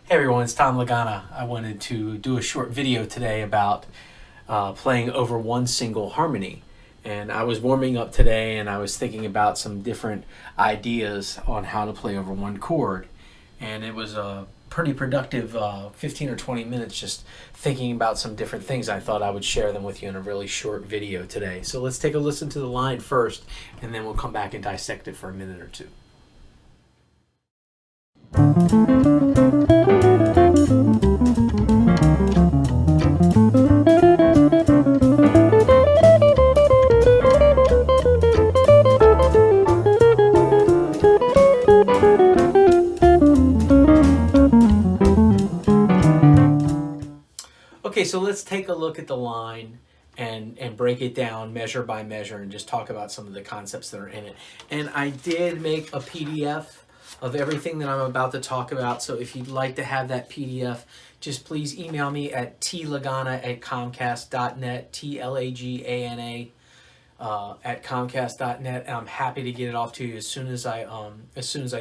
Hey everyone, it's Tom Lagana. I wanted to do a short video today about playing over one single harmony. And I was warming up today and I was thinking about some different ideas on how to play over one chord. And it was a pretty productive 15 or 20 minutes just thinking about some different things. I thought I would share them with you in a really short video today. So let's take a listen to the line first and then we'll come back and dissect it for a minute or two. Okay, so let's take a look at the line and break it down measure by measure and just talk about some of the concepts that are in it. And I did make a PDF of everything that I'm about to talk about, so if you'd like to have that PDF, just please email me at tlagana@comcast.net, T-L-A-G-A-N-A at comcast.net, and I'm happy to get it off to you as soon as I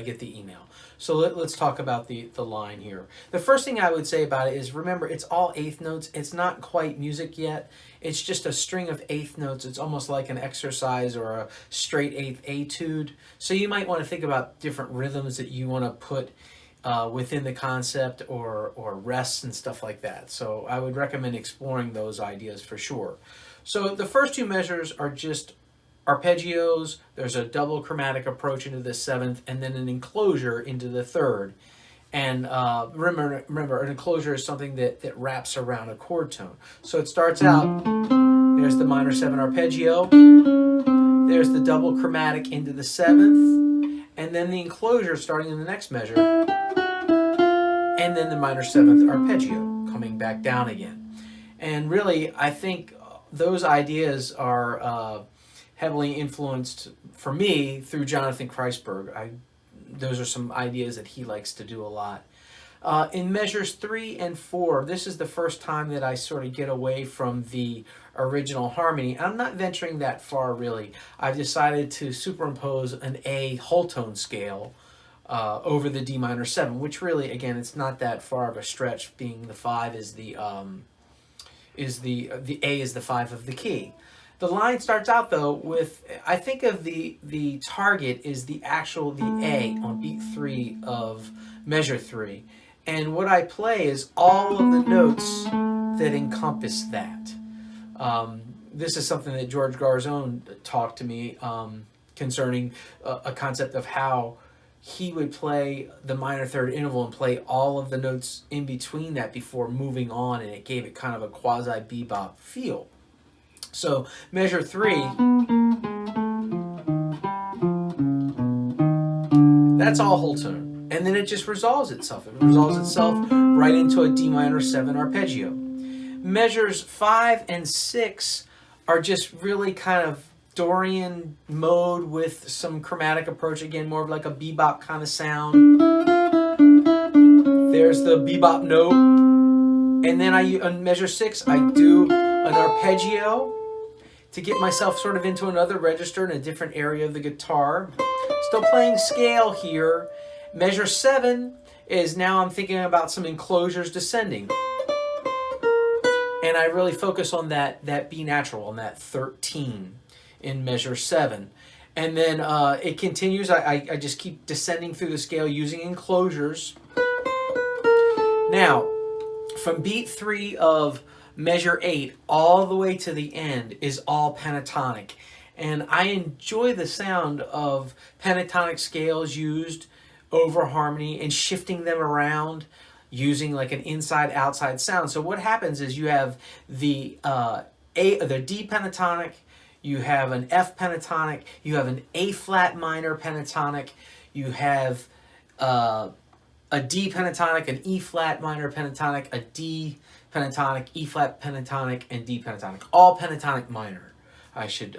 get the email. So let's talk about the line here. The first thing I would say about it is, remember, it's all eighth notes. It's not quite music yet. It's just a string of eighth notes. It's almost like an exercise or a straight eighth etude. So you might want to think about different rhythms that you want to put within the concept, or rests and stuff like that. So I would recommend exploring those ideas for sure. So the first two measures are just arpeggios. There's a double chromatic approach into the seventh, and then an enclosure into the third. And remember, an enclosure is something that wraps around a chord tone. So it starts out, there's the minor seven arpeggio, there's the double chromatic into the seventh, and then the enclosure starting in the next measure, and then the minor seventh arpeggio coming back down again. And really, I think those ideas are heavily influenced, for me, through Jonathan Kreisberg. Those are some ideas that he likes to do a lot. In measures 3 and 4, this is the first time that I sort of get away from the original harmony. I'm not venturing that far, really. I've decided to superimpose an A whole tone scale over the D minor 7, which really, again, it's not that far of a stretch, being the 5 is the A is the 5 of the key. The line starts out though with, I think of the target is the A on beat 3 of measure 3. And what I play is all of the notes that encompass that. This is something that George Garzone talked to me concerning a concept of how he would play the minor third interval and play all of the notes in between that before moving on, and it gave it kind of a quasi bebop feel. So measure 3, that's all whole tone, and then it just resolves itself. It resolves itself right into a D minor 7 arpeggio. Measures 5 and 6 are just really kind of Dorian mode with some chromatic approach, again, more of like a bebop kind of sound. There's the bebop note, and then on measure 6 I do an arpeggio to get myself sort of into another register in a different area of the guitar. Still playing scale here. Measure 7 is now I'm thinking about some enclosures descending. And I really focus on that B natural, on that 13 in measure 7. And then it continues. I just keep descending through the scale using enclosures. Now, from beat 3 of measure 8 all the way to the end is all pentatonic. And I enjoy the sound of pentatonic scales used over harmony and shifting them around using like an inside-outside sound. So what happens is you have the D pentatonic, you have an F pentatonic, you have an A flat minor pentatonic, you have a D pentatonic, an E flat minor pentatonic, a D pentatonic, E flat pentatonic, and D pentatonic. All pentatonic minor, I should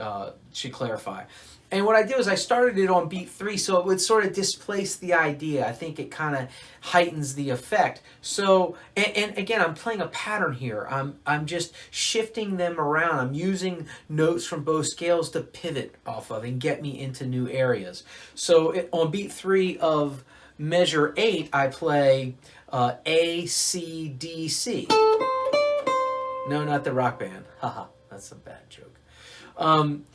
clarify. And what I did was I started it on beat 3, so it would sort of displace the idea. I think it kind of heightens the effect. So, and again, I'm playing a pattern here. I'm just shifting them around. I'm using notes from both scales to pivot off of and get me into new areas. So on beat 3 of measure 8, I play A, C, D, C. No, not the rock band. Haha, that's a bad joke.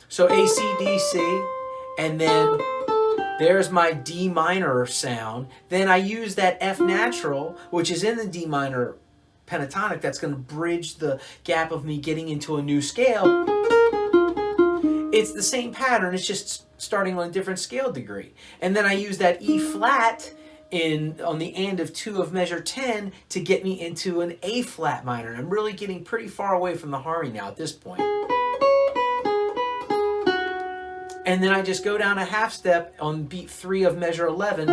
So A, C, D, C, and then there's my D minor sound. Then I use that F natural, which is in the D minor pentatonic, that's going to bridge the gap of me getting into a new scale. It's the same pattern, it's just starting on a different scale degree. And then I use that E flat on the end of 2 of measure 10 to get me into an A flat minor. And I'm really getting pretty far away from the harmony now at this point. And then I just go down a half step on beat 3 of measure 11.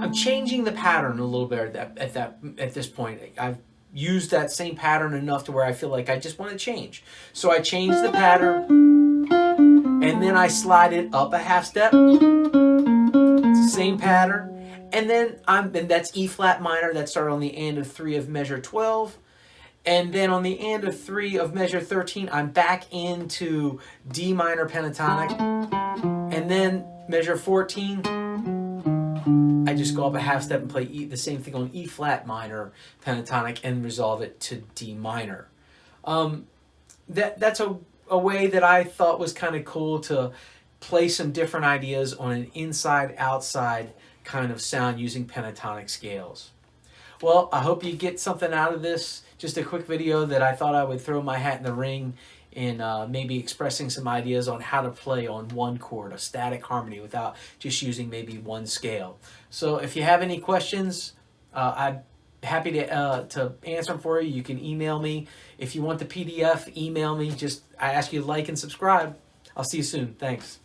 I'm changing the pattern a little bit at this point. I've used that same pattern enough to where I feel like I just want to change. So I change the pattern, and then I slide it up a half step. It's the same pattern. And then and that's E flat minor. That started on the end of 3 of measure 12. And then on the end of 3 of measure 13, I'm back into D minor pentatonic. And then measure 14, I just go up a half step and play the same thing on E flat minor pentatonic and resolve it to D minor. That's a way that I thought was kind of cool to play some different ideas on an inside-outside kind of sound using pentatonic scales. Well, I hope you get something out of this. Just a quick video that I thought I would throw my hat in the ring in maybe expressing some ideas on how to play on one chord, a static harmony, without just using maybe one scale. So if you have any questions, I'm happy to answer them for you. You can email me. If you want the PDF, email me. I ask you to like and subscribe. I'll see you soon. Thanks.